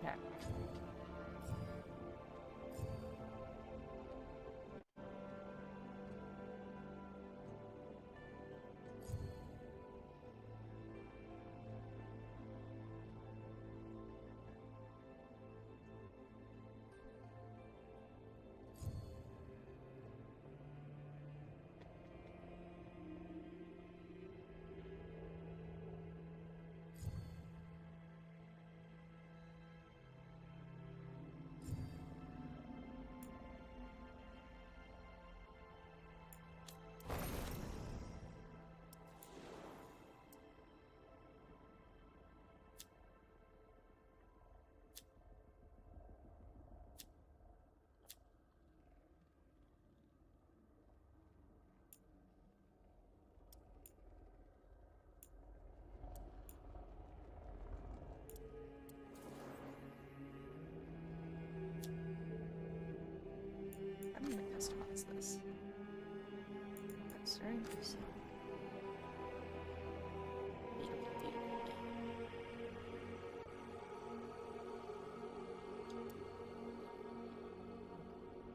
Okay. I'm gonna customize this. Starting to see.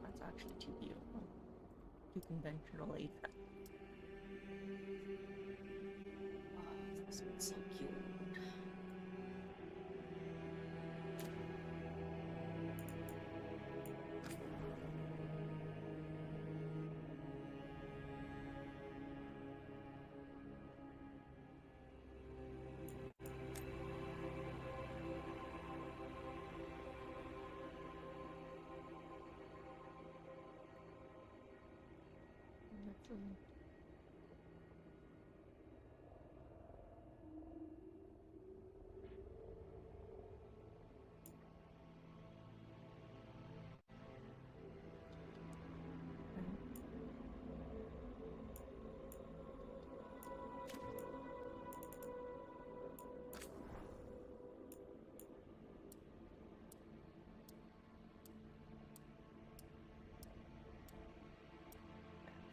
That's actually too beautiful. Too conventionally. Oh, this one's so cute.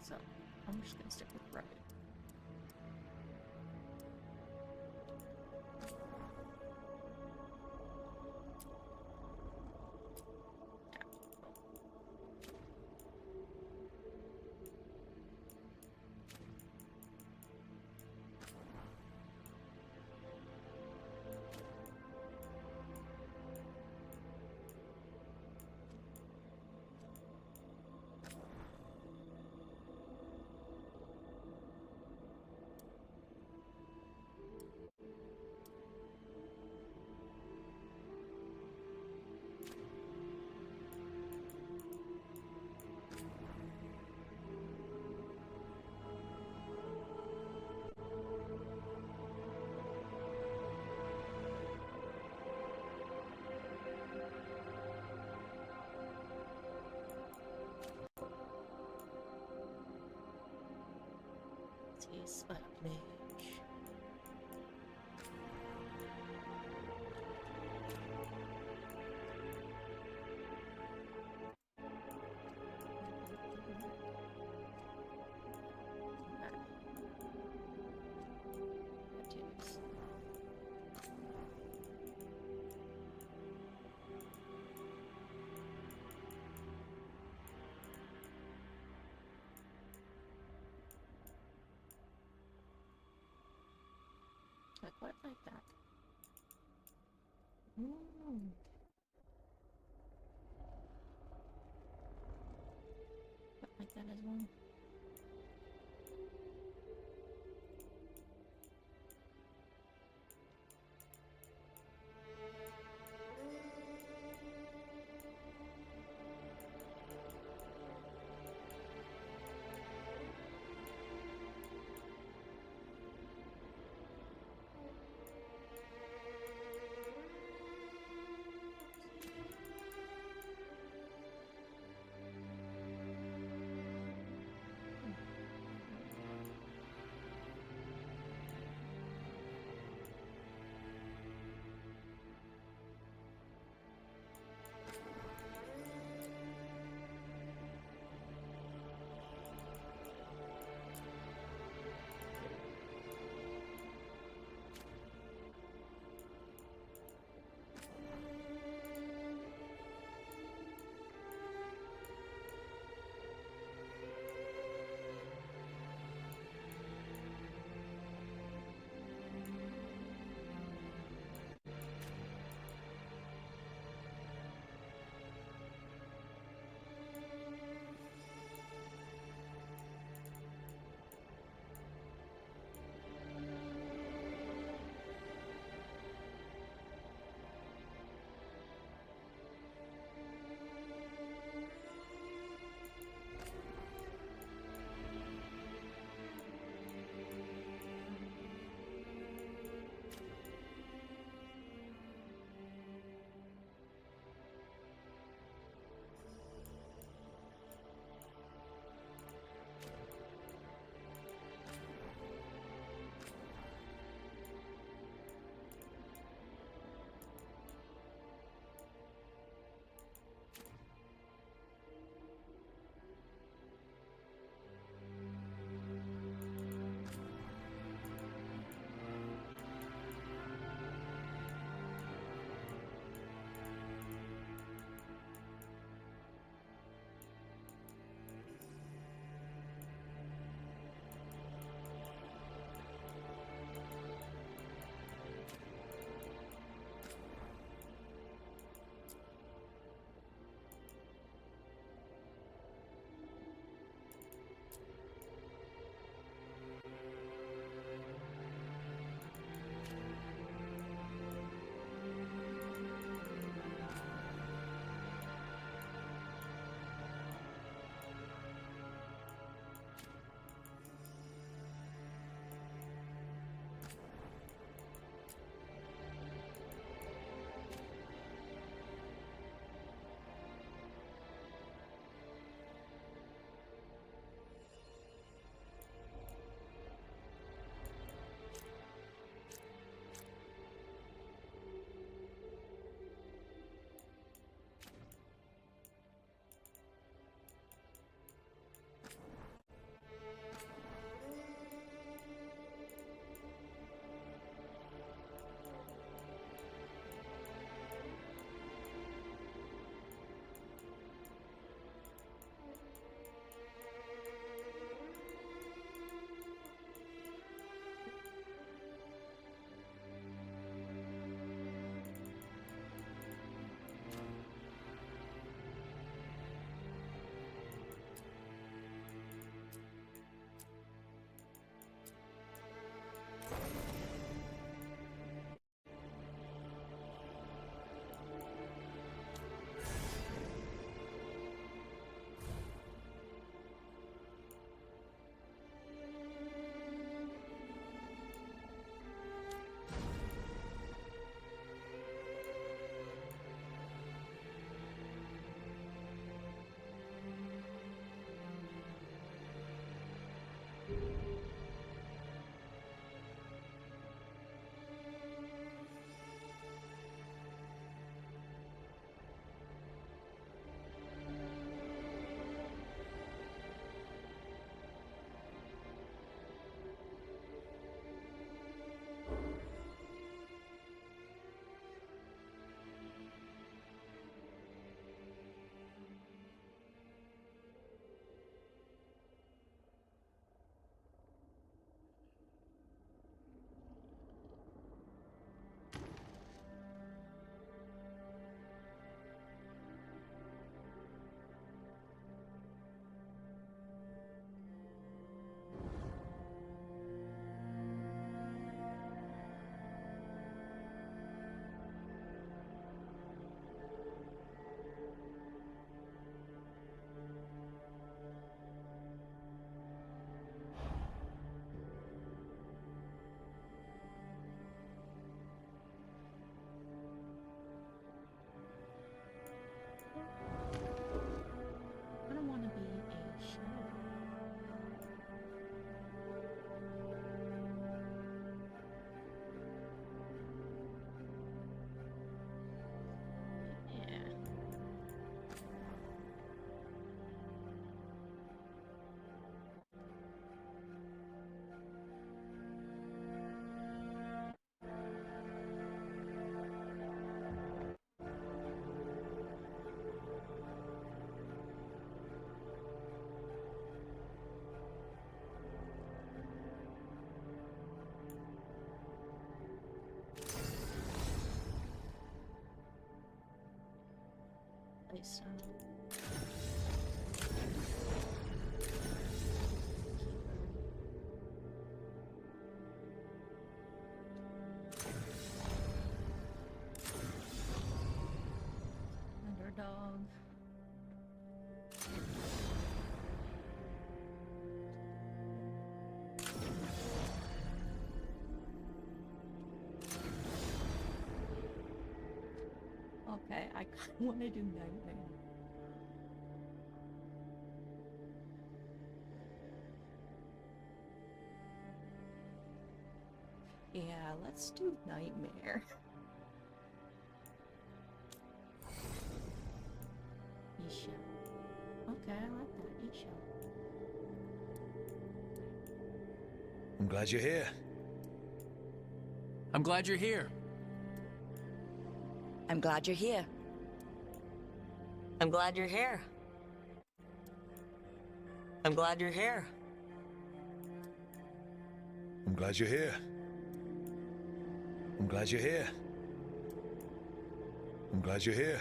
So I'm just gonna stick with rugged. Spot mage. I quite like that. Quite like that as well. so. Underdog. Okay, I kind of want to do Nightmare. Yeah, let's do Nightmare. Isha. Okay, I like that. Isha. I'm glad you're here. I'm glad you're here. I'm glad you're here. I'm glad you're here. I'm glad you're here. I'm glad you're here. I'm glad you're here. I'm glad you're here.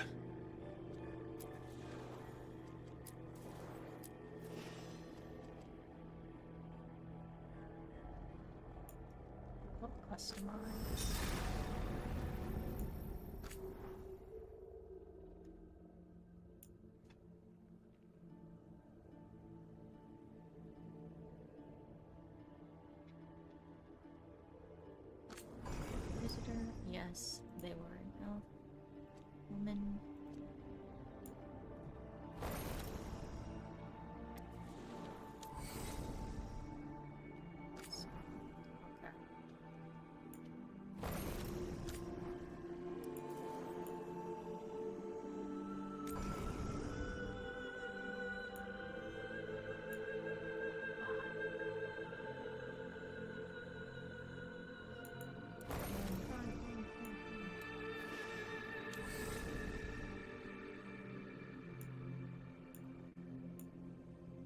Oh, customize. Visitor, yes, they were an elf woman. So, okay.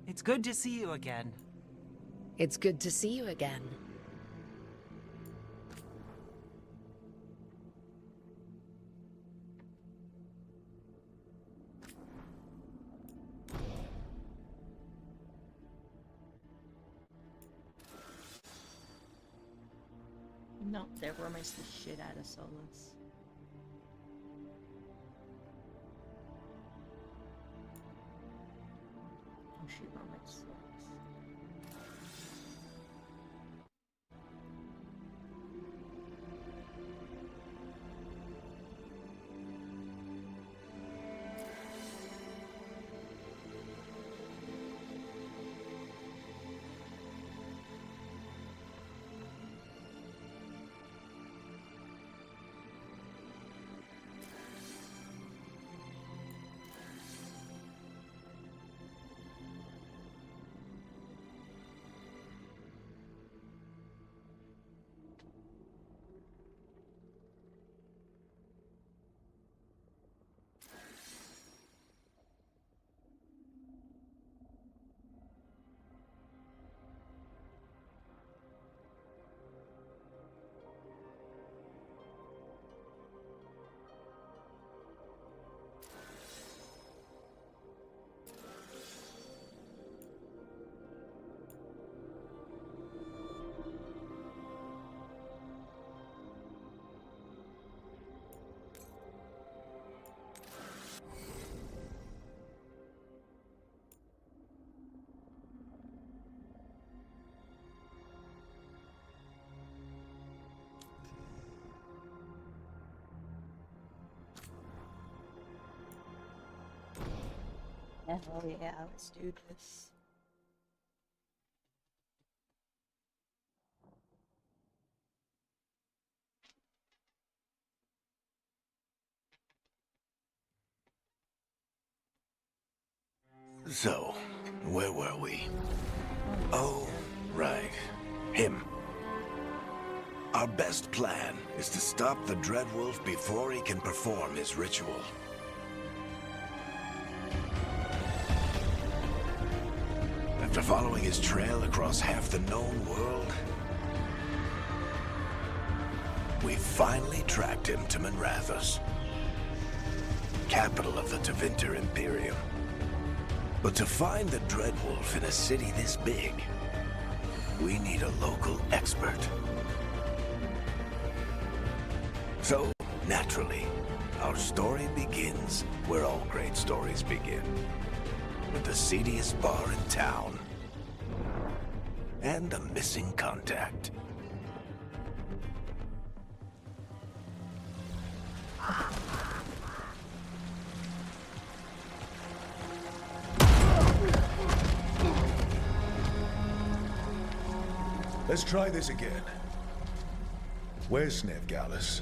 It's good to see you again. It's good to see you again. No, they rummaged the shit out of Solus. Oh, she rummaged Solus. Hell yeah, let's do this. So, where were we? Oh, right. Him. Our best plan is to stop the Dreadwolf before he can perform his ritual. After following his trail across half the known world, we finally tracked him to Minrathous. capital of the Tevinter Imperium. But to find the Dreadwolf in a city this big, we need a local expert. So, naturally, our story begins where all great stories begin. With the seediest bar in town. And a missing contact. Let's try this again. Where's Nev Gallus?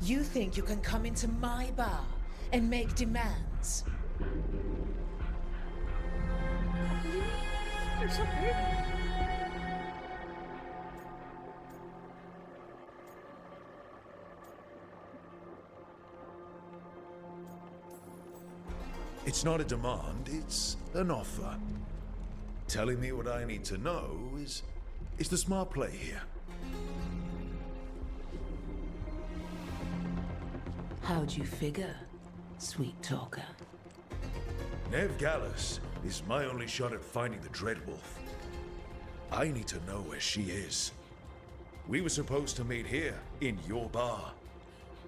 You think you can come into my bar and make demands? You're so pretty. It's not a demand, it's an offer. Telling me what I need to know is the smart play here. How'd you figure, sweet talker? Nev Gallus is my only shot at finding the Dreadwolf. I need to know where she is. We were supposed to meet here, in your bar.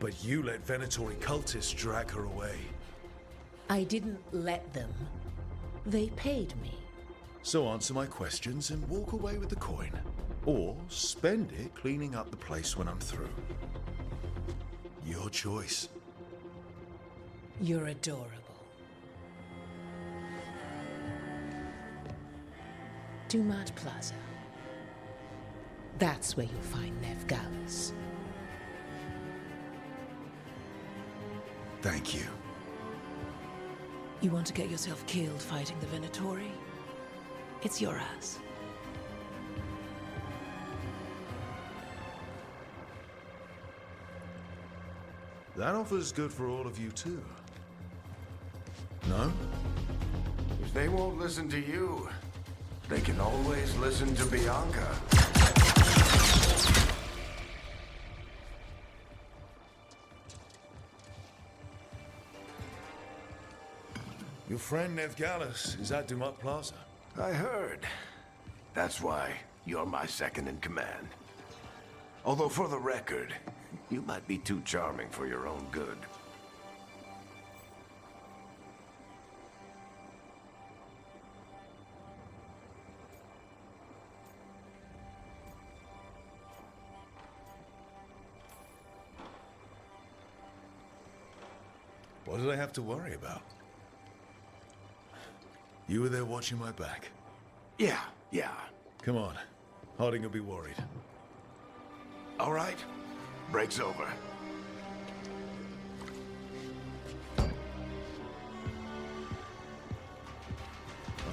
But you let Venatori cultists drag her away. I didn't let them. They paid me. So answer my questions and walk away with the coin. Or spend it cleaning up the place when I'm through. Your choice. You're adorable. Dumat Plaza. That's where you'll find Nev Gallus. Thank you. You want to get yourself killed fighting the Venatori? It's your ass. That offer's good for all of you too. No? If they won't listen to you, they can always listen to Bianca. Your friend Nev Gallus is at Dumat Plaza. I heard. That's why you're my second in command. Although for the record, you might be too charming for your own good. What did I have to worry about? You were there watching my back. Yeah. Come on. Harding will be worried. All right. Break's over. I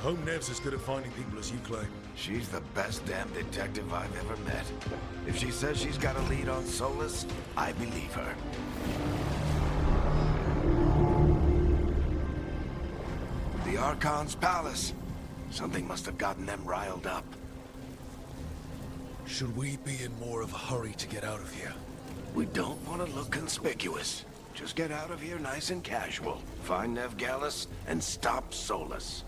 hope Nev's as good at finding people as you claim. She's the best damn detective I've ever met. If she says she's got a lead on Solus, I believe her. The Archon's palace. Something must have gotten them riled up. Should we be in more of a hurry to get out of here? We don't want to look conspicuous. Just get out of here nice and casual. Find Nev Gallus and stop Solus.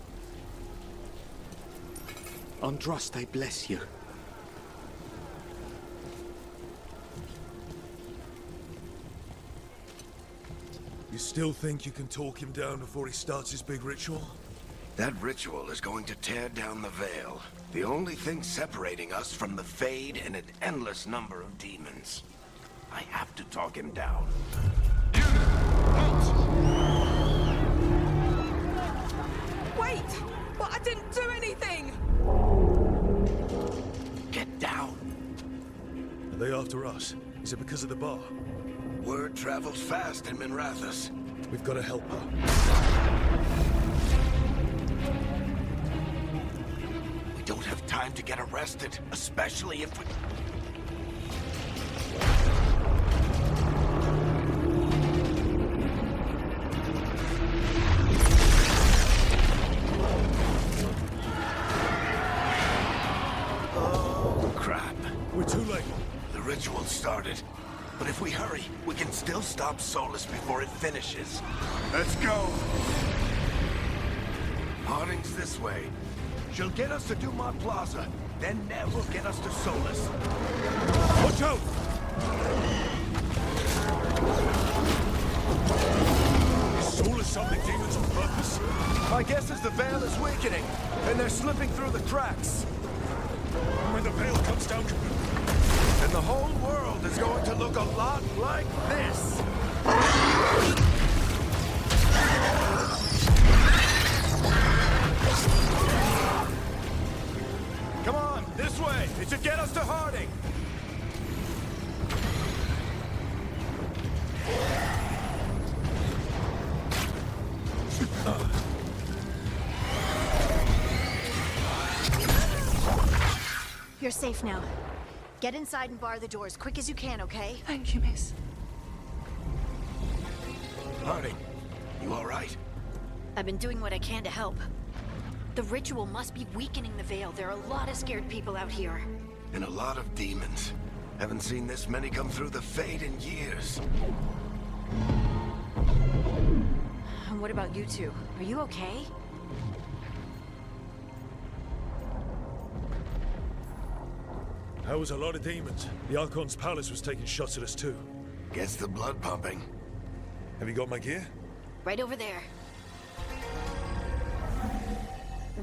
Andraste bless you. You still think you can talk him down before he starts his big ritual? That ritual is going to tear down the veil. The only thing separating us from the Fade and an endless number of demons. I have to talk him down. Wait! But I didn't do anything! Get down. Are they after us? Is it because of the bar? Word travels fast in Minrathous. We've got to help her. We don't have time to get arrested, especially if we... Oh, crap. We're too late. The ritual started. But if we hurry, we can still stop Solus before it finishes. Let's go! Harding's this way. She'll get us to Dumont Plaza. Then Nev will get us to Solus. Watch out! Is Solus summoning demons on purpose? My guess is the veil is weakening, and they're slipping through the cracks. When the veil comes down, And the whole world is going to look a lot like this. Come on, this way. It should get us to Harding. You're safe now. Get inside and bar the doors quick as you can, okay? Thank you, miss. Harding, you all right? I've been doing what I can to help. The ritual must be weakening the veil. There are a lot of scared people out here. And a lot of demons. Haven't seen this many come through the Fade in years. And what about you two? Are you okay? That was a lot of demons. The Archon's palace was taking shots at us too. Gets the blood pumping. Have you got my gear? Right over there.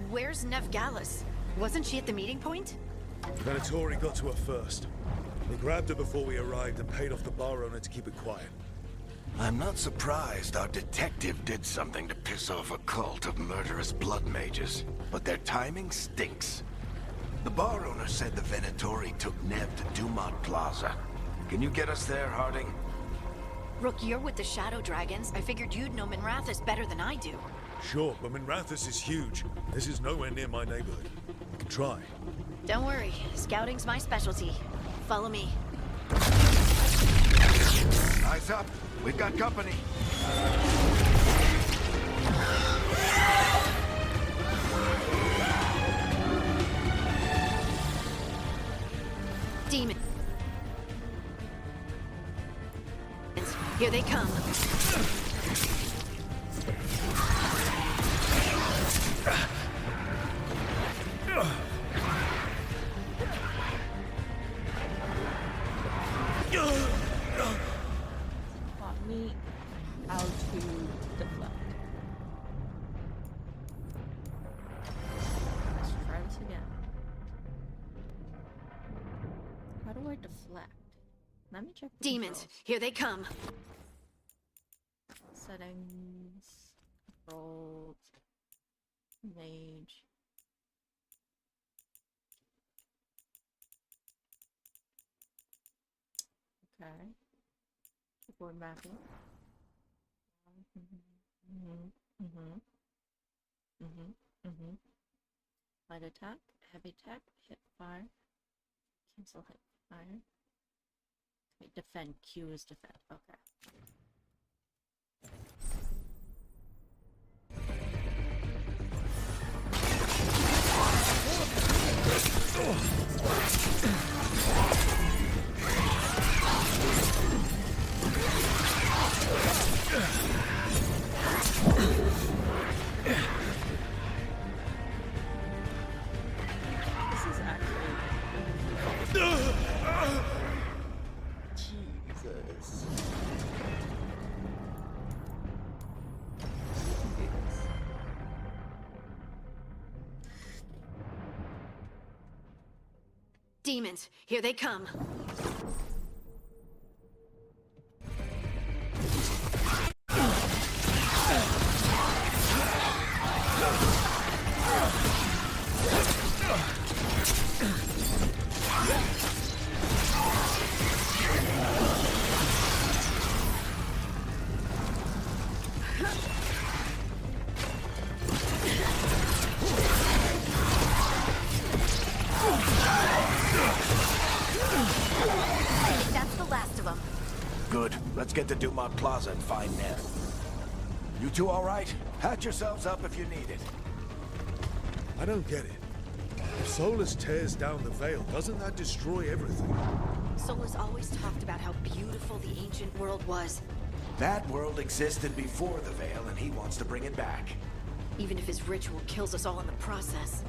Where's Nev Gallus? Wasn't she at the meeting point? Venatori got to her first. They grabbed her before we arrived and paid off the bar owner to keep it quiet. I'm not surprised our detective did something to piss off a cult of murderous blood mages. But their timing stinks. The bar owner said the Venatori took Nev to Dumont Plaza. Can you get us there, Harding? Rook, you're with the Shadow Dragons. I figured you'd know Minrathous better than I do. Sure, but Minrathous is huge. This is nowhere near my neighborhood. I can try. Don't worry. Scouting's my specialty. Follow me. Eyes up. We've got company. Demon. Here they come. Taught me how to deflect. Let's try this again. How do I deflect? Let me check the Demons. controls. Here they come. Settings, controls, mage. Okay. Keyboard mapping. Light attack, heavy attack, hit fire, cancel hit fire. Okay, defend. Q is defend. Okay. This is actually Jesus. Demons. Here they come. That's the last of them. Good. Let's get to Dumont Plaza and find Nev. You two all right? Patch yourselves up if you need it. I don't get it. If Solus tears down the veil, doesn't that destroy everything? Solus always talked about how beautiful the ancient world was, That world existed before the veil, and he wants to bring it back. even if his ritual kills us all in the process.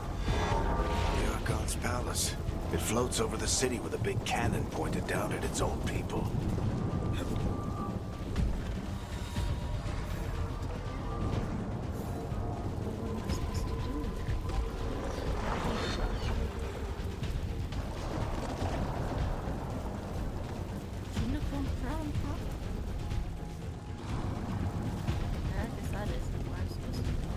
The Archon's palace. It floats over the city with a big cannon pointed down at its own people. Unicorn crown pop? I guess that isn't where I'm supposed to go.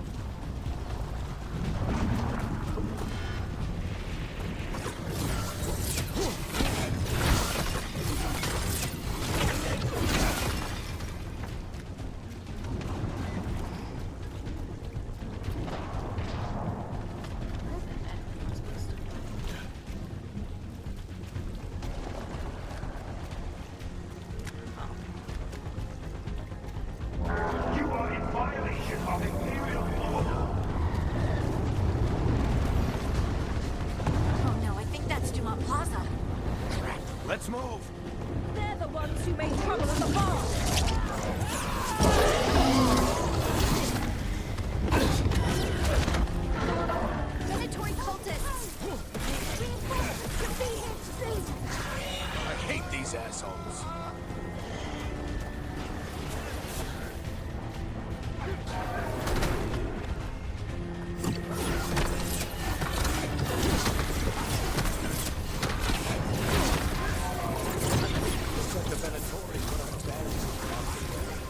Where the heck am I supposed to go? You are in violation of Imperial order. Oh no, I think that's Dumont Plaza. Let's move! They're the ones who made trouble at the bar. Predatory cultists! I hate these assholes. Looks like the Venatori put up a barrier.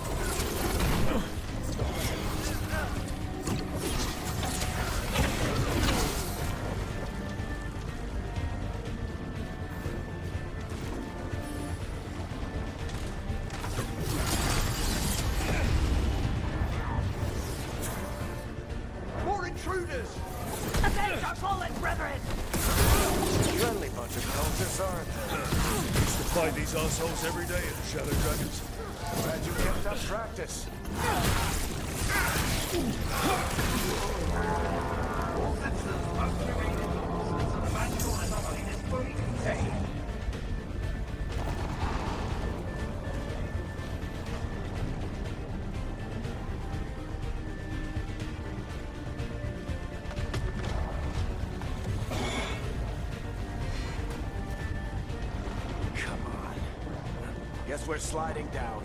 More intruders! Avenge our fallen brethren! Friendly bunch of cultists, aren't they? Used to fight these assholes every day in Shadow Dragons. Glad you kept up practice. Hey, Come on. Guess we're sliding down.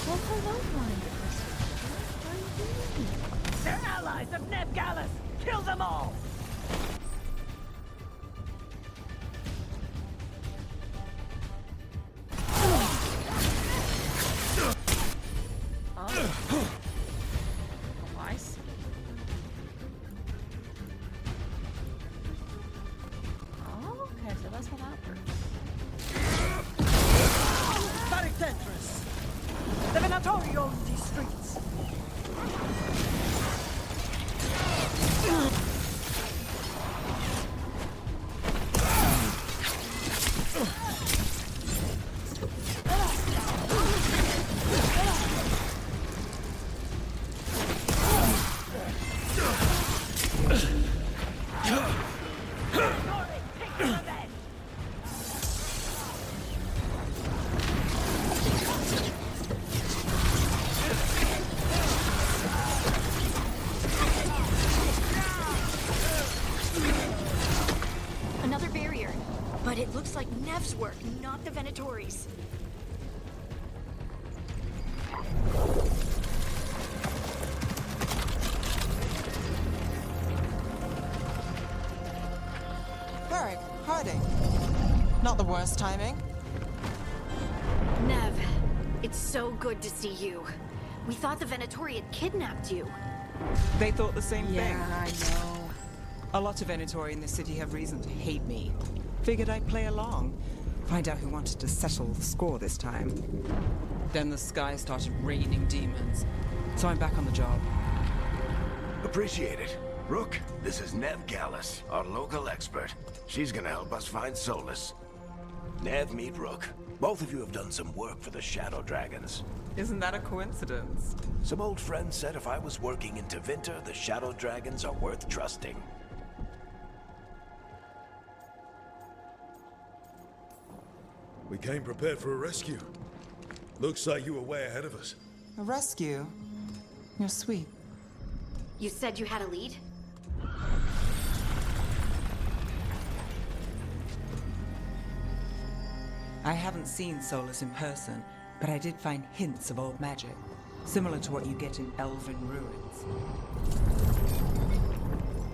Well, hello, Minders. What are you doing? They're allies of Neb Gallus! Kill them all! Oh. Oh, I see. Oh, okay, so that's how that works. Very dangerous! The Venatori own these streets! Venatori, take them revenge! Another barrier. But it looks like Nev's work, not the Venatori's. Varric, Harding. Not the worst timing. Nev, It's so good to see you. We thought the Venatori had kidnapped you. They thought the same thing. Yeah, I know. A lot of Venatori in the city have reason to hate me. Figured I'd play along. Find out who wanted to settle the score this time. Then the sky started raining demons. So I'm back on the job. Appreciate it. Rook, this is Nev Gallus, our local expert. She's gonna help us find Solus. Nev, meet Rook. Both of you have done some work for the Shadow Dragons. Isn't that a coincidence? Some old friends said if I was working in Tevinter, the Shadow Dragons are worth trusting. We came prepared for a rescue. Looks like you were way ahead of us. A rescue? You're sweet. You said you had a lead? I haven't seen Solus in person, but I did find hints of old magic, similar to what you get in Elven ruins.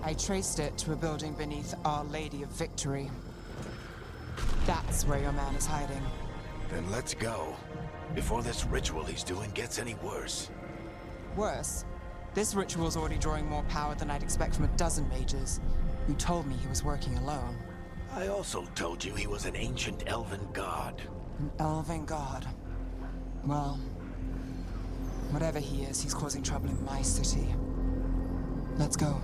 I traced it to a building beneath Our Lady of Victory. That's where your man is hiding. Then let's go. Before this ritual he's doing gets any worse. Worse, this ritual's already drawing more power than I'd expect from a dozen mages. You told me he was working alone. I also told you he was an ancient elven god. An elven god. Well, whatever he is, he's causing trouble in my city. Let's go.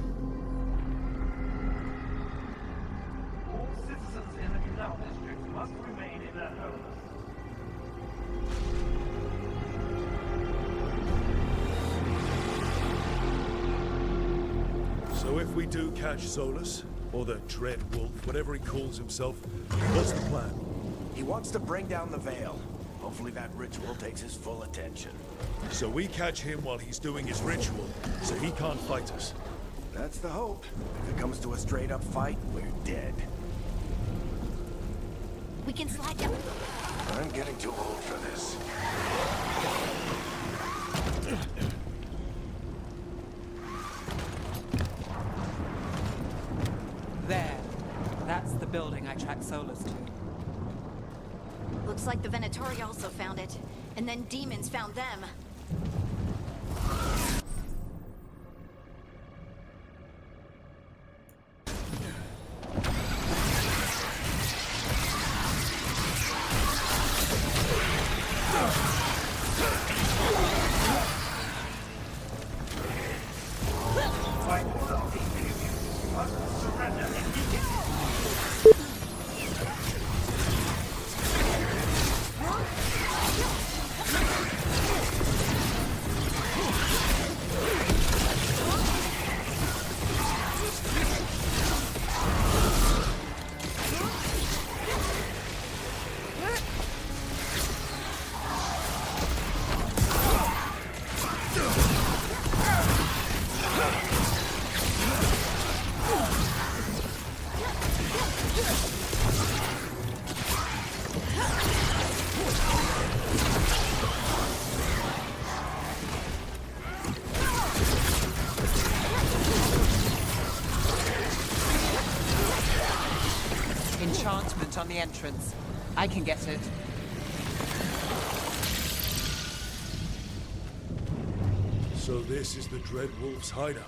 All citizens in the Canal District must remain in their homes. So if we do catch Solus, or the Dread Wolf, whatever he calls himself, what's the plan? He wants to bring down the Veil. Hopefully that ritual takes his full attention. So we catch him while he's doing his ritual, so he can't fight us. That's the hope. If it comes to a straight-up fight, we're dead. We can slide down. I'm getting too old for this. There. That's the building I tracked Solus to. Looks like the Venatori also found it. And then demons found them. By order of the Imperium, you must surrender immediately. Enchantment on the entrance. I can get it. So this is the Dread Wolf's hideout.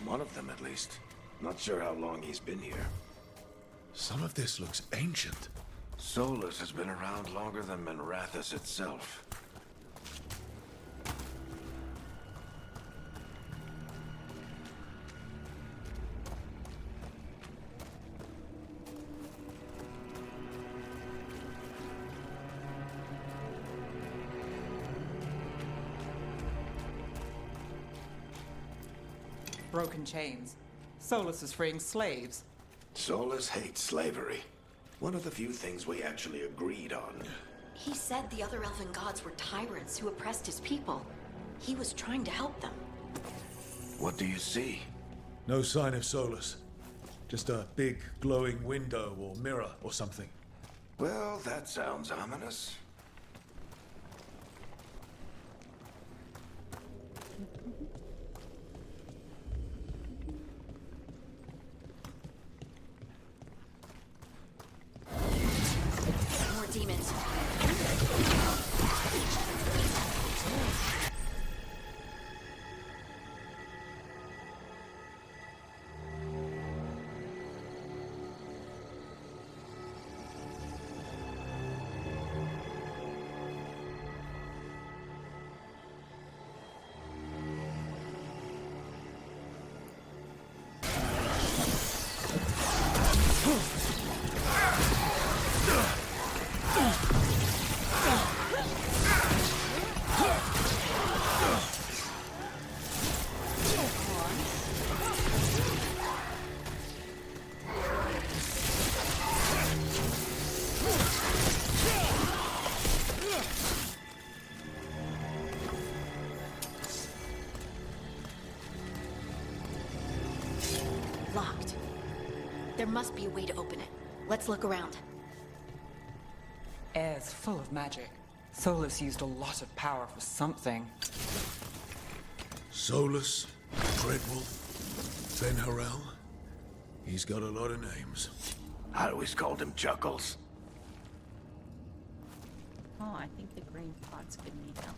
One of them, at least. Not sure how long he's been here. Some of this looks ancient. Solus has been around longer than Minrathous itself. Broken chains. Solus is freeing slaves. Solus hates slavery. One of the few things we actually agreed on. He said the other elven gods were tyrants who oppressed his people. He was trying to help them. What do you see? No sign of Solus. Just a big glowing window or mirror or something. Well, that sounds ominous. More demons. There must be a way to open it. Let's look around. Air's full of magic. Solus used a lot of power for something. Solus, Dreadwolf, Ben Harel. He's got a lot of names. I always called him Chuckles. Oh, I think the green pots could need help.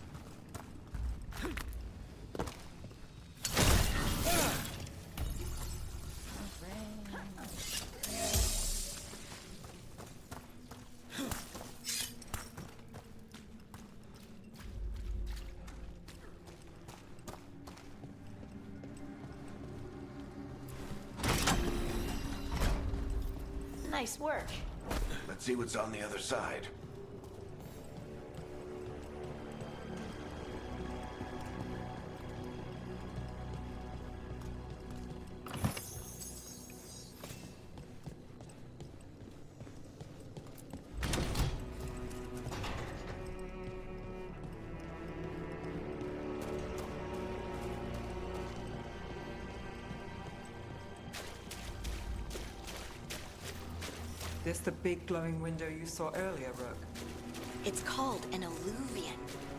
Nice work. Let's see what's on the other side. This the big glowing window you saw earlier, Rook? It's called an alluvian.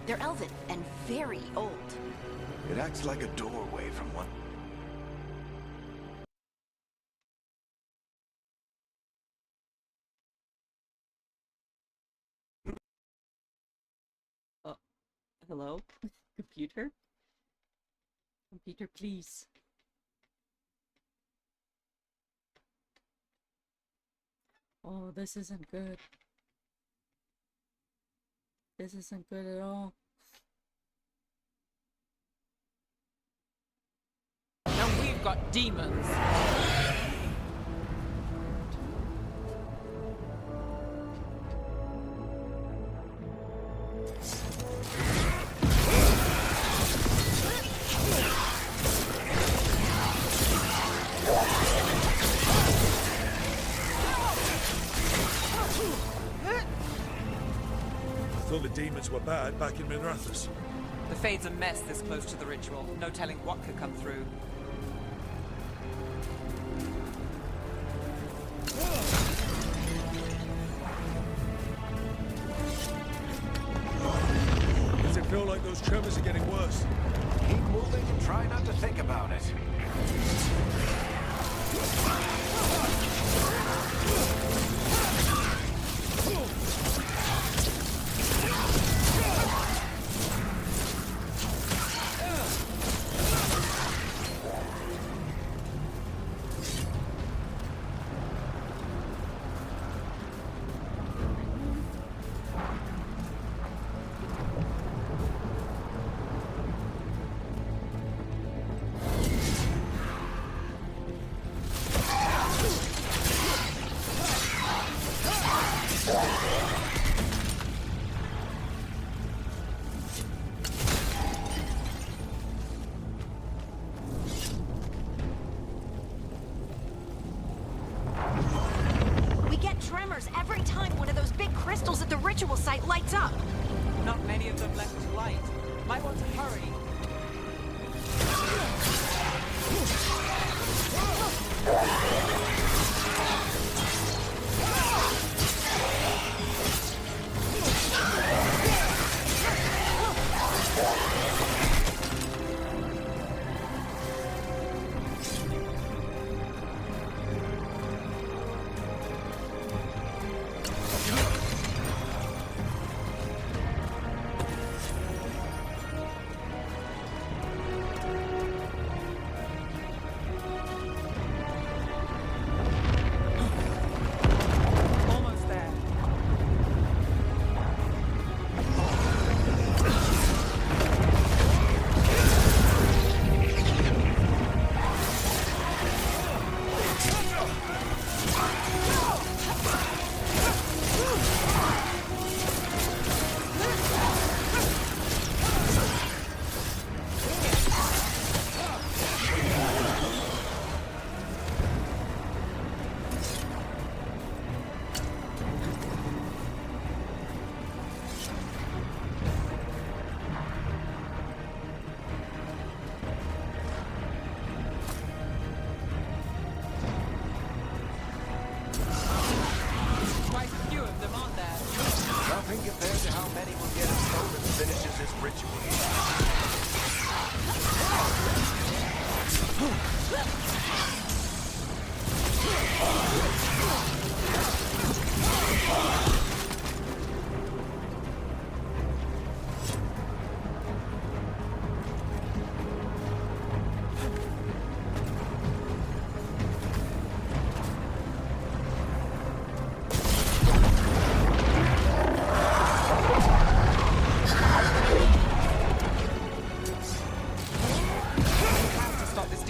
They're elven and very old. It acts like a doorway from one. Hello? Computer? Computer, please. Oh, this isn't good. This isn't good at all. And we've got demons. I thought the demons were bad back in Minrathous. The Fade's a mess this close to the ritual. No telling what could come through. Does it feel like those tremors are getting worse? Keep moving and try not to think about it. We get tremors every time one of those big crystals at the ritual site lights up. Not many of them left to light. Might want to hurry.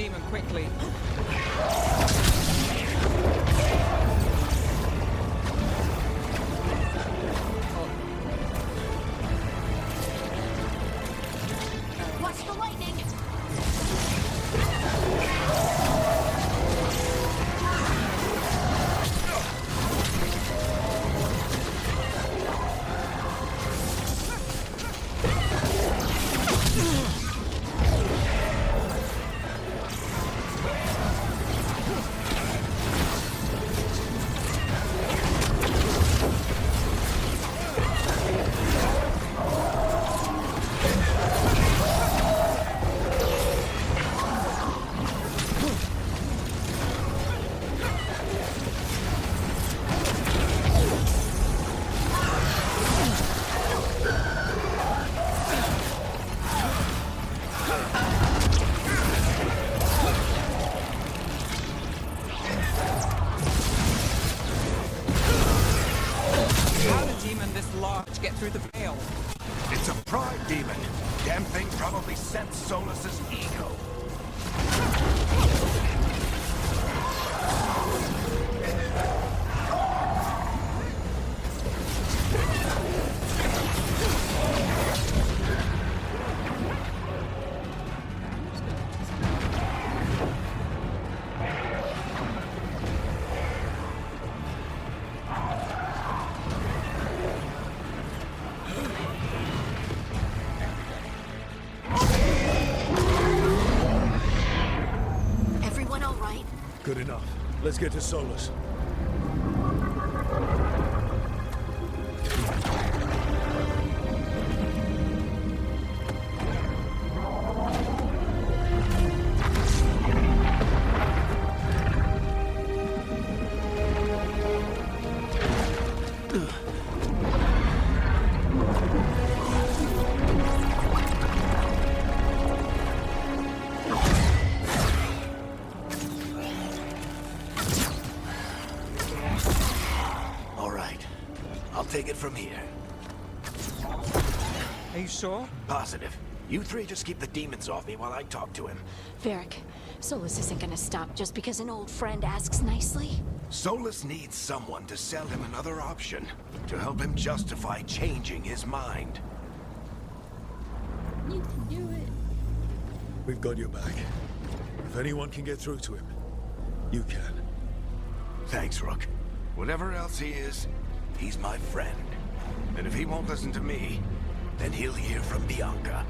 demon quickly. Watch the lightning! How did demon this large get through the veil? It's a pride demon. Damn thing probably sensed Solus's ego. Everyone all right? Good enough. Let's get to Solus. All right. I'll take it from here. Are you sure? Positive. You three just keep the demons off me while I talk to him. Varric, Solus isn't gonna stop just because an old friend asks nicely. Solus needs someone to sell him another option, to help him justify changing his mind. You can do it. We've got your back. If anyone can get through to him, you can. Thanks, Rook. Whatever else he is, he's my friend. And if he won't listen to me, then he'll hear from Bianca.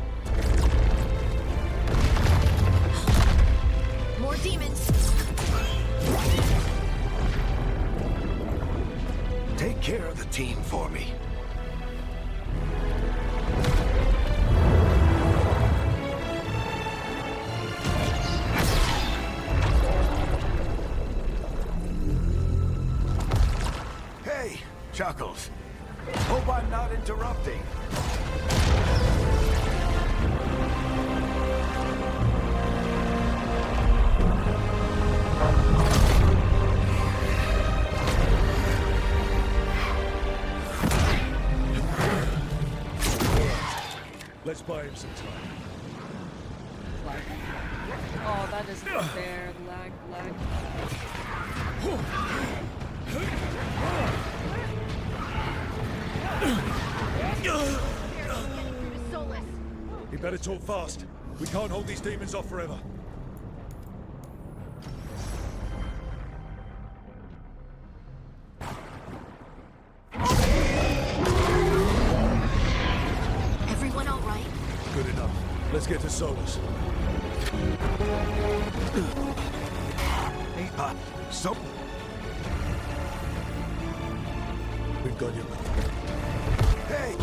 More demons! Take care of the team for me. Hey, Chuckles. Hope I'm not interrupting. Let's buy him some time. Oh, that isn't fair. Lag. Solus! You better talk fast. We can't hold these demons off forever. Everyone all right? Good enough. Let's get to Solus. So... We've got your back. Hey!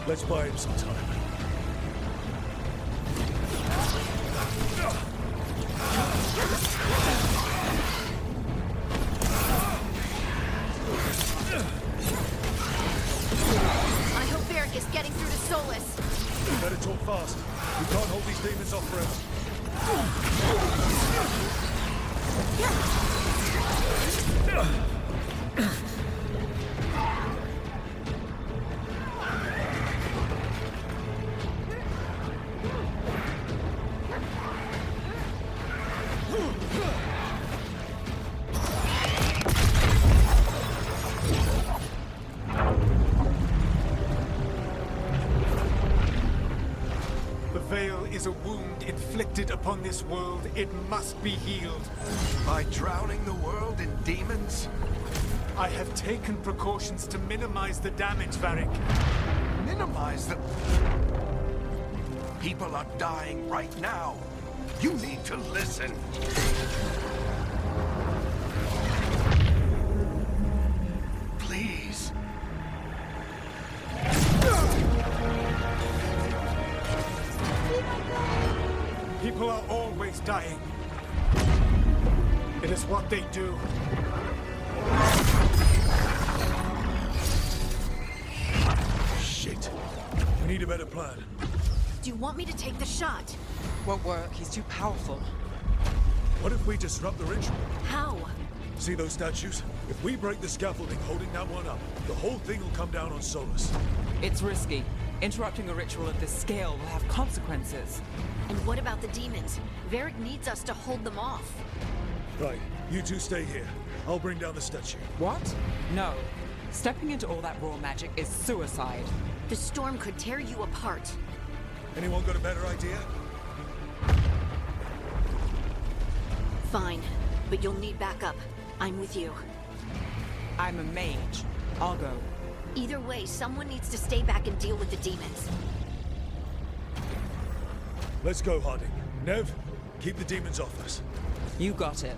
Let's buy him some time. I hope Varric is getting through to Solus. You better talk fast. We can't hold these demons off forever. betrayal is a wound inflicted upon this world. It must be healed. By drowning the world in demons? I have taken precautions to minimize the damage, Varric. Minimize the... People are dying right now. You need to listen. Please. People are always dying. It is what they do. Shit. We need a better plan. Do you want me to take the shot? Won't work. He's too powerful. What if we disrupt the ritual? How? See those statues? If we break the scaffolding holding that one up, the whole thing will come down on Solus. It's risky. Interrupting a ritual of this scale will have consequences. And what about the demons? Varric needs us to hold them off. Right, you two stay here. I'll bring down the statue. What? No. Stepping into all that raw magic is suicide. The storm could tear you apart. Anyone got a better idea? Fine, but you'll need backup. I'm with you. I'm a mage. I'll go. Either way, someone needs to stay back and deal with the demons. Let's go, Harding. Nev, keep the demons off us. You got it.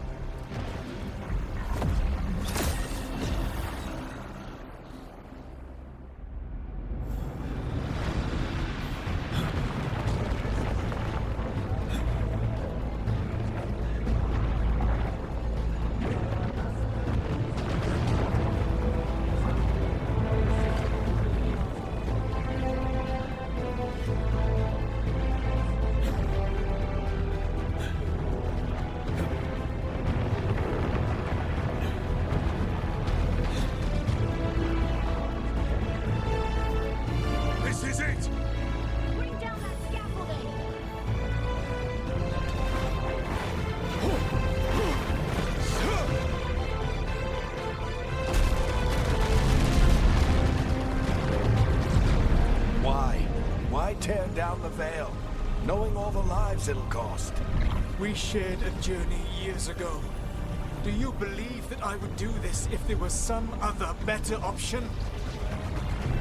This is it! Bring down that scaffolding! Why? Why tear down the veil? Knowing all the lives it'll cost. We shared a journey years ago. Do you believe that I would do this if there was some other better option?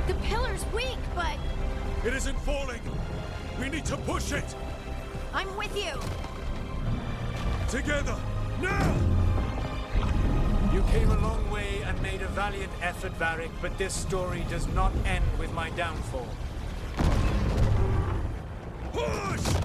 The pillar's weak, but It isn't falling! We need to push it! I'm with you! Together! Now! You came a long way and made a valiant effort, Varric, but this story does not end with my downfall. Push!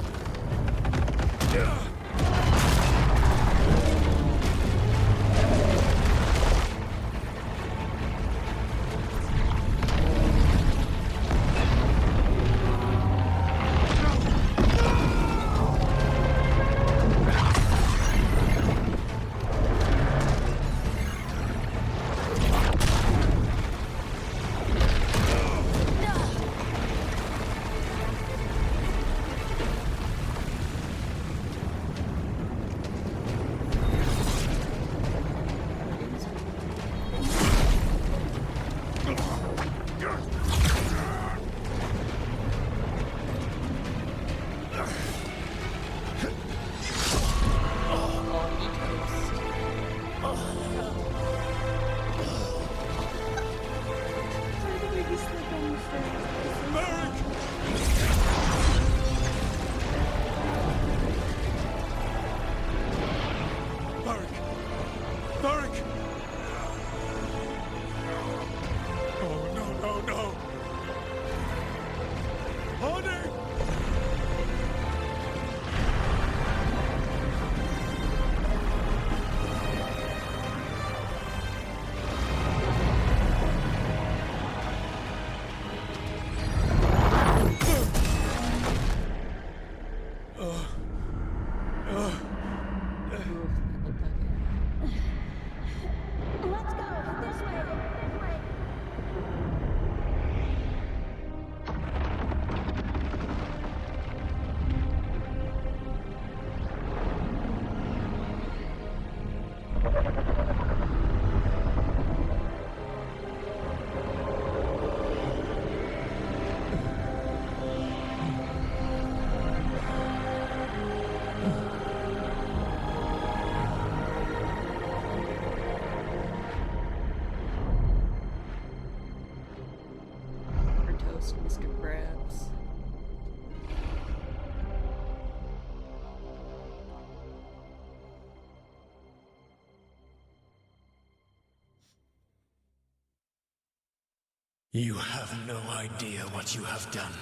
You have no idea what you have done.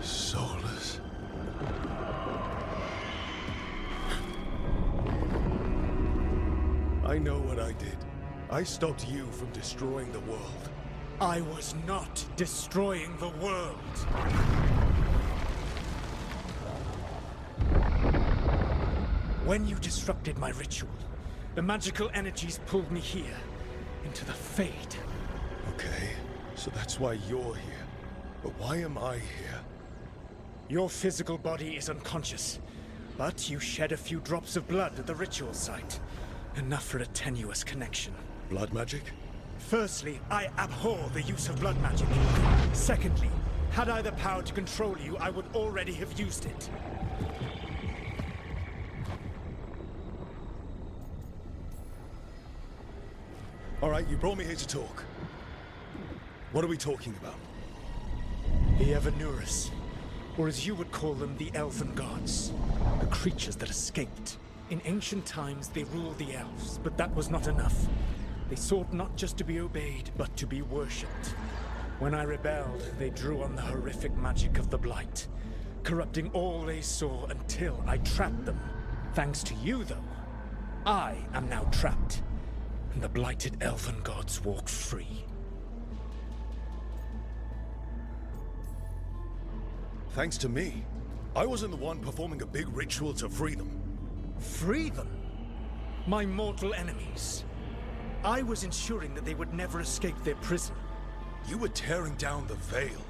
Solus. I know what I did. I stopped you from destroying the world. I was not destroying the world. When you disrupted my ritual, the magical energies pulled me here, into the Fade. Okay, so that's why you're here. But why am I here? Your physical body is unconscious, but you shed a few drops of blood at the ritual site. Enough for a tenuous connection. Blood magic? Firstly, I abhor the use of blood magic. Secondly, had I the power to control you, I would already have used it. All right, you brought me here to talk. What are we talking about? The Evanurus, or as you would call them, the Elven Gods. The creatures that escaped. In ancient times, they ruled the elves, but that was not enough. They sought not just to be obeyed, but to be worshipped. When I rebelled, they drew on the horrific magic of the Blight, corrupting all they saw until I trapped them. Thanks to you, though, I am now trapped, and the blighted Elven Gods walk free. Thanks to me. I wasn't the one performing a big ritual to free them. Free them? My mortal enemies. I was ensuring that they would never escape their prison. You were tearing down the Veil.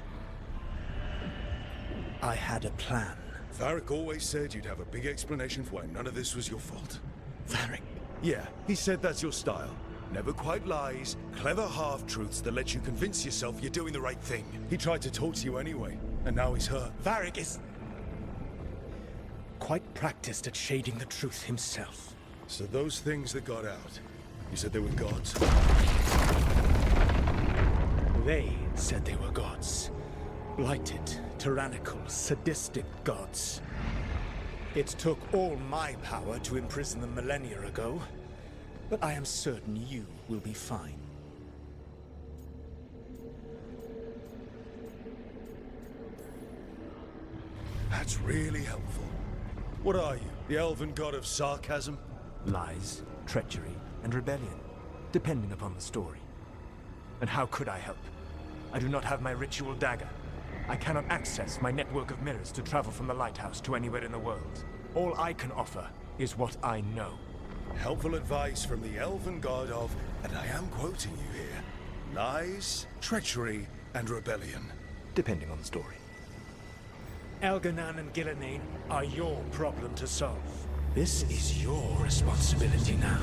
I had a plan. Varric always said you'd have a big explanation for why none of this was your fault. Varric? Yeah, he said that's your style. Never quite lies, clever half-truths that let you convince yourself you're doing the right thing. He tried to talk to you anyway, and now he's hurt. Varric is quite practiced at shading the truth himself. So those things that got out, you said they were gods? They said they were gods. Blighted, tyrannical, sadistic gods. It took all my power to imprison them millennia ago, but I am certain you will be fine. That's really helpful. What are you, the elven god of sarcasm? Lies, treachery, and rebellion, depending upon the story. And how could I help? I do not have my ritual dagger. I cannot access my network of mirrors to travel from the lighthouse to anywhere in the world. All I can offer is what I know. Helpful advice from the elven god of, and I am quoting you here, lies, treachery, and rebellion. Depending on the story. Elganan and Gillenane are your problem to solve. This is your responsibility now.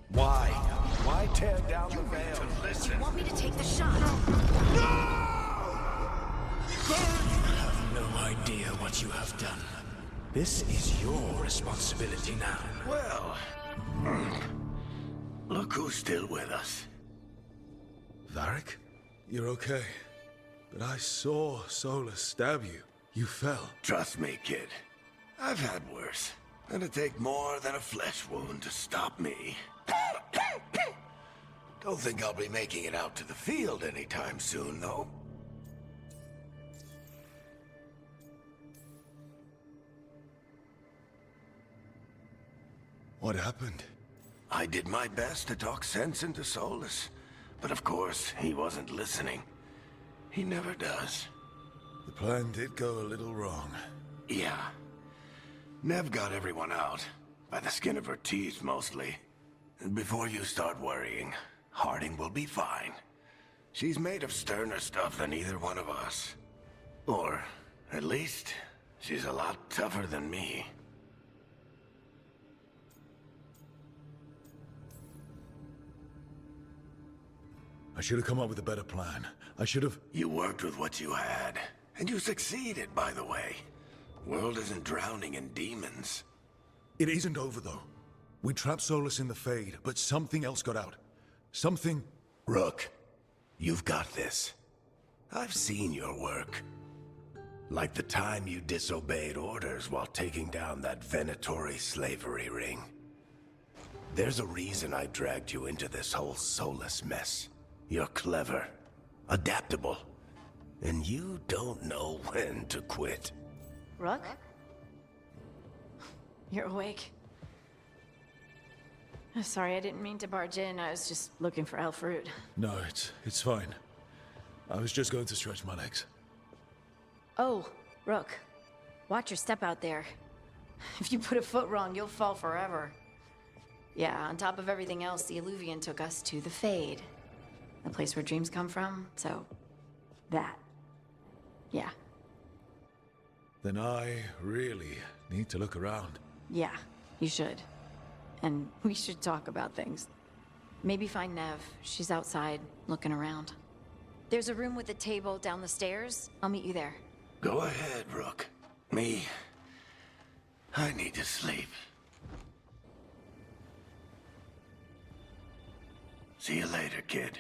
Why? Why tear down the veil? Do you want me to take the shot? You have no idea what you have done. This is your responsibility now. Well, look who's still with us. Varric? You're okay. But I saw Solus stab you. You fell. Trust me, kid. I've had worse. It'd take more than a flesh wound to stop me. Don't think I'll be making it out to the field anytime soon, though. What happened? I did my best to talk sense into Solus. But of course, he wasn't listening. He never does. The plan did go a little wrong. Yeah. Nev got everyone out. By the skin of her teeth, mostly. And before you start worrying, Harding will be fine. She's made of sterner stuff than either one of us. Or, at least, she's a lot tougher than me. I should have come up with a better plan. I should have... You worked with what you had. And you succeeded, by the way. World isn't drowning in demons. It isn't over, though. We trapped Solus in the Fade, but something else got out. Something... Rook, you've got this. I've seen your work. Like the time you disobeyed orders while taking down that Venatori slavery ring. There's a reason I dragged you into this whole soulless mess. You're clever, adaptable, and you don't know when to quit. Rook? You're awake. Sorry, I didn't mean to barge in. I was just looking for Alfred. No, it's fine. I was just going to stretch my legs. Oh, Rook. Watch your step out there. If you put a foot wrong, you'll fall forever. Yeah, on top of everything else, the Illuvian took us to the Fade. The place where dreams come from, so... that. Yeah. Then I really need to look around. Yeah, you should. And we should talk about things. Maybe find Nev. She's outside, looking around. There's a room with a table down the stairs. I'll meet you there. Go ahead, Rook. I need to sleep. See you later, kid.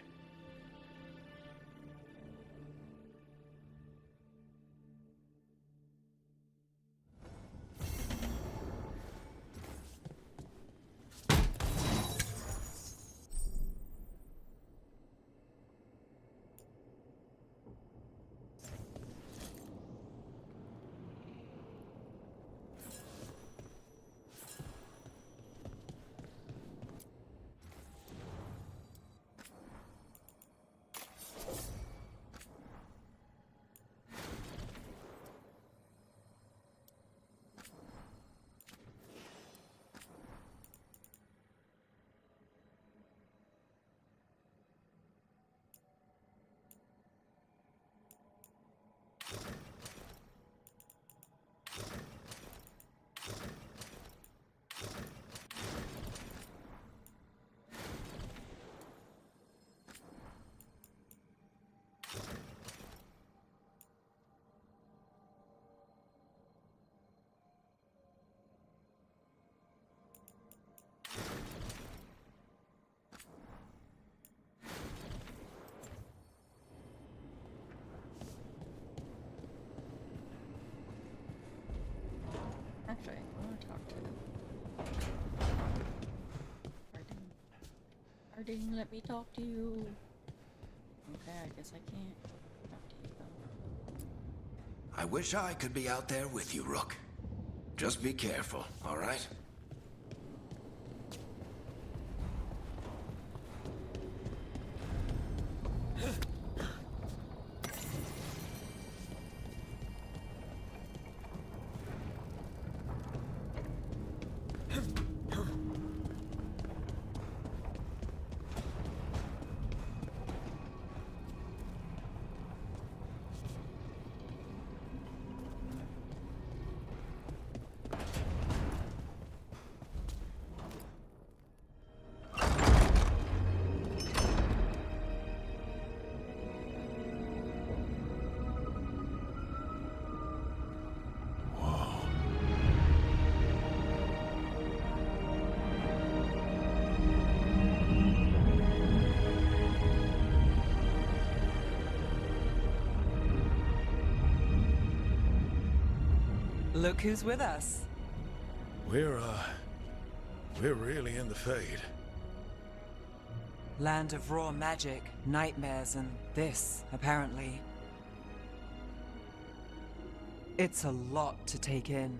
Actually, I want to talk to him. Harding, let me talk to you. Okay, I guess I can't talk to you though. I wish I could be out there with you, Rook. Just be careful, all right? Look who's with us. We're really in the Fade. Land of raw magic, nightmares, and this, apparently. It's a lot to take in.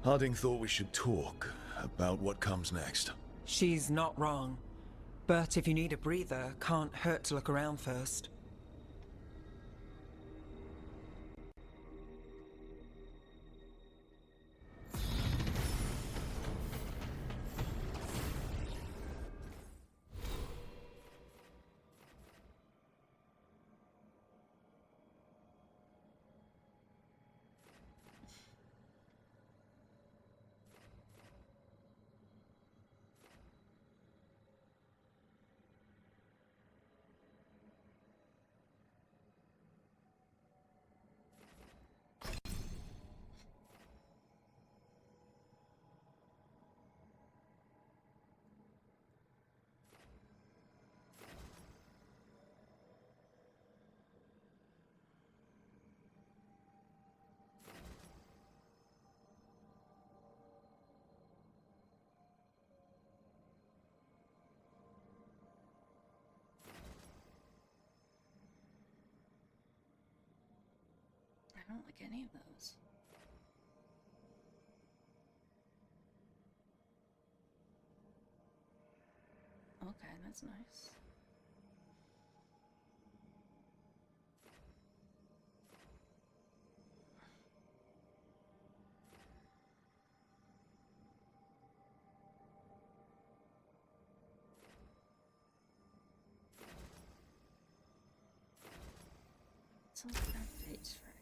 Harding thought we should talk about what comes next. She's not wrong. But if you need a breather, can't hurt to look around first. I don't like any of those. Okay, that's nice. Some updates, Frank.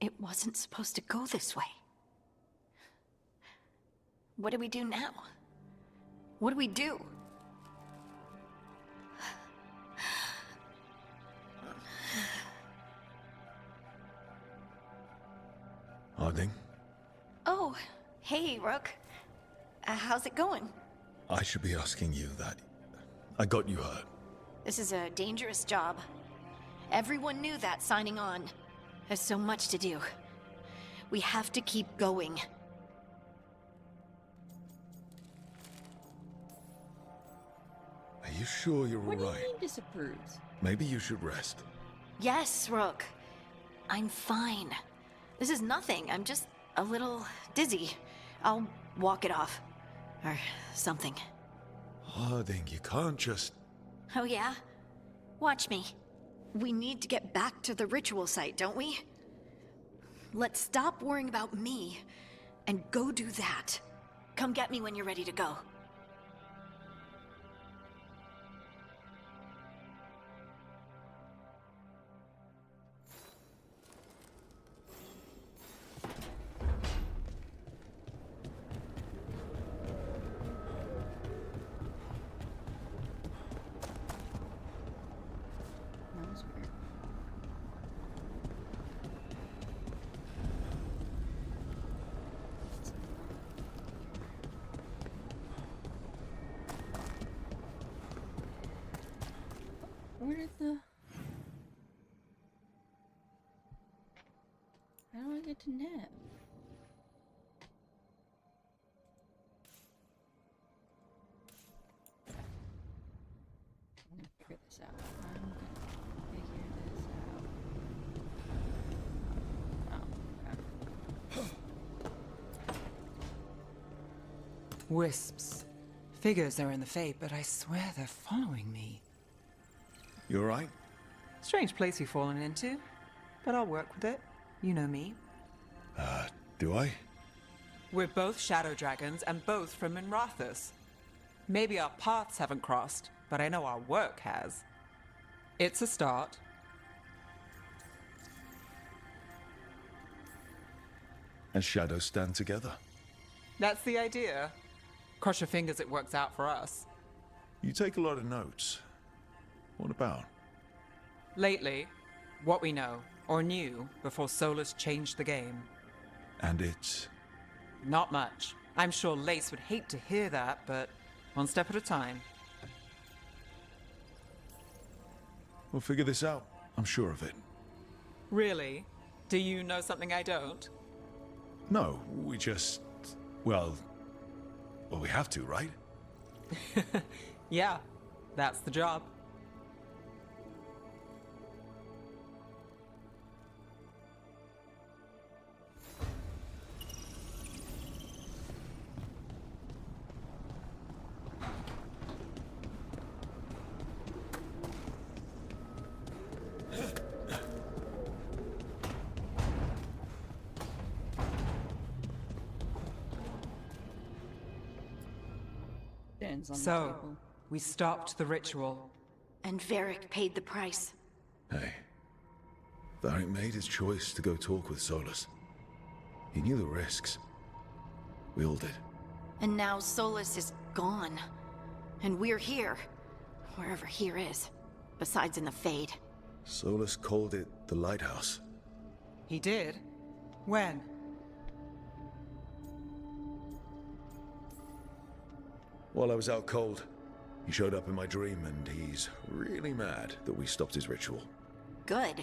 It wasn't supposed to go this way. What do we do now? What do we do? Harding, Oh, hey, Rook. How's it going? I should be asking you that. I got you hurt. This is a dangerous job. Everyone knew that signing on. There's so much to do. We have to keep going. Are you sure you're What do you alright? mean disapproves? Maybe you should rest. Yes, Rook. I'm fine. This is nothing. I'm just a little dizzy. I'll walk it off. Or something. Harding, you can't just... Oh, yeah? Watch me. We need to get back to the ritual site, don't we? Let's stop worrying about me and go do that. Come get me when you're ready to go. That was weird. Where did the... How do I get to Nev? I'm gonna figure this out. I'm gonna figure this out. Oh, okay. Wisps. Figures are in the Fate, but I swear they're following me. You alright? Strange place we've fallen into, but I'll work with it. You know me. Do I? We're both shadow dragons and both from Minrathous. Maybe our paths haven't crossed, but I know our work has. It's a start. And shadows stand together. That's the idea. Cross your fingers it works out for us. You take a lot of notes. What about? Lately, what we know, or knew, before Solus changed the game. And it's... Not much. I'm sure Lace would hate to hear that, but one step at a time. We'll figure this out. I'm sure of it. Really? Do you know something I don't? No, we just... Well, we have to, right? Yeah, that's the job. So, we stopped the ritual. And Varric paid the price. Hey, Varric made his choice to go talk with Solus. He knew the risks. We all did. And now Solus is gone. And we're here. Wherever here is. Besides in the Fade. Solus called it the Lighthouse. He did? When? While I was out cold, he showed up in my dream, and he's really mad that we stopped his ritual. Good.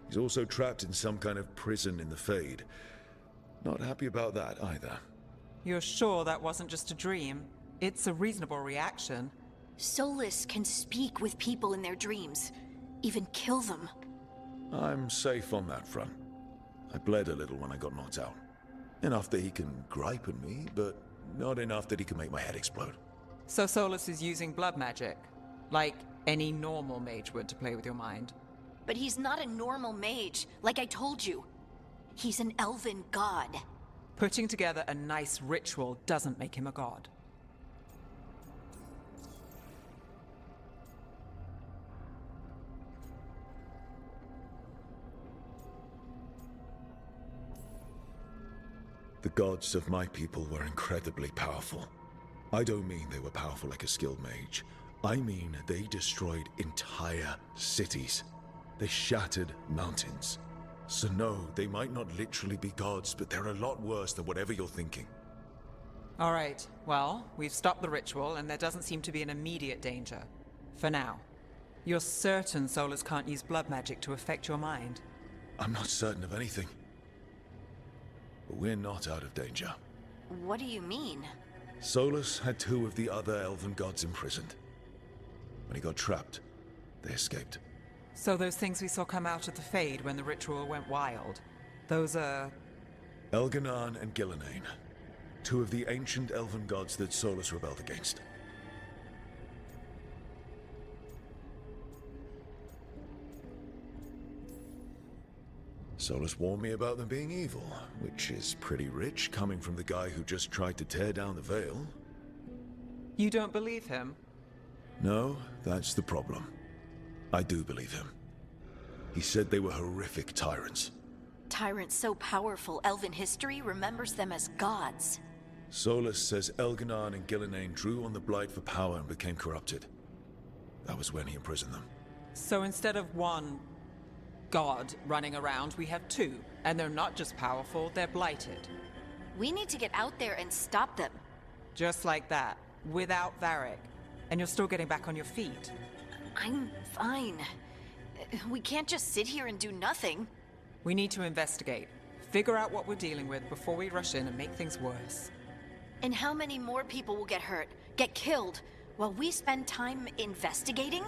He's also trapped in some kind of prison in the Fade. Not happy about that either. You're sure that wasn't just a dream? It's a reasonable reaction. Solus can speak with people in their dreams. Even kill them. I'm safe on that front. I bled a little when I got knocked out. Enough that he can gripe at me, but not enough that he can make my head explode. So Solus is using blood magic, like any normal mage would to play with your mind. But he's not a normal mage, like I told you. He's an elven god. Putting together a nice ritual doesn't make him a god. The gods of my people were incredibly powerful. I don't mean they were powerful like a skilled mage. I mean they destroyed entire cities. They shattered mountains. So no, they might not literally be gods, but they're a lot worse than whatever you're thinking. All right, well, we've stopped the ritual, and there doesn't seem to be an immediate danger. For now. You're certain Solus can't use blood magic to affect your mind? I'm not certain of anything. But we're not out of danger. What do you mean? Solus had 2 of the other elven gods imprisoned. When he got trapped, they escaped. So those things we saw come out of the Fade when the ritual went wild, those are... Elganon and Gillenane. 2 of the ancient elven gods that Solus rebelled against. Solus warned me about them being evil, which is pretty rich coming from the guy who just tried to tear down the veil. You don't believe him? No, that's the problem. I do believe him. He said they were horrific tyrants. Tyrants so powerful, elven history remembers them as gods. Solus says Elganon and Gillenane drew on the Blight for power and became corrupted. That was when he imprisoned them. So instead of one god running around, we have 2. And they're not just powerful, they're blighted. We need to get out there and stop them. Just like that, without Varric. And you're still getting back on your feet. I'm fine. We can't just sit here and do nothing. We need to investigate. Figure out what we're dealing with before we rush in and make things worse. And how many more people will get hurt, get killed, while we spend time investigating?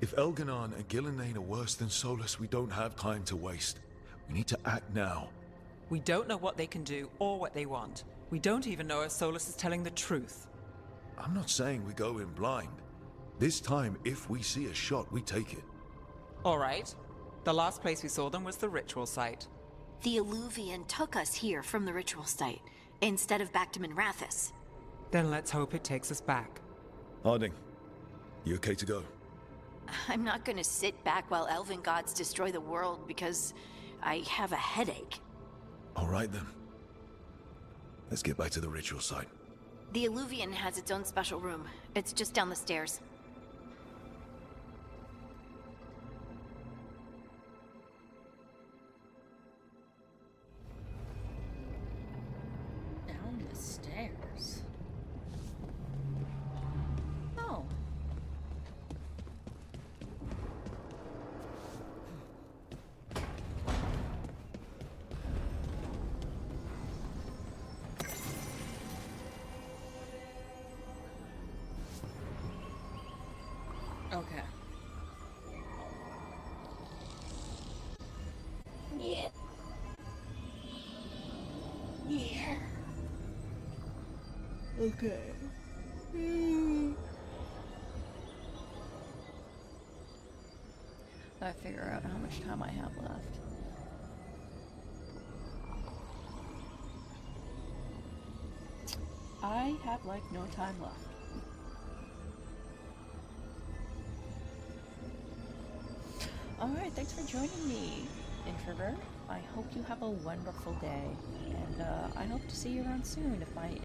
If Elganon and Gillenane are worse than Solus, we don't have time to waste. We need to act now. We don't know what they can do or what they want. We don't even know if Solus is telling the truth. I'm not saying we go in blind. This time, if we see a shot, we take it. All right. The last place we saw them was the ritual site. The Eluvian took us here from the ritual site, instead of back to Minrathous. Then let's hope it takes us back. Harding, you okay to go? I'm not gonna sit back while elven gods destroy the world because I have a headache. All right then. Let's get back to the ritual site. The Eluvian has its own special room. It's just down the stairs. Down the stairs. Oh. Okay. I figure out how much time I have left. I have like no time left. Alright, thanks for joining me, Introvert. I hope you have a wonderful day, and I hope to see you around soon if my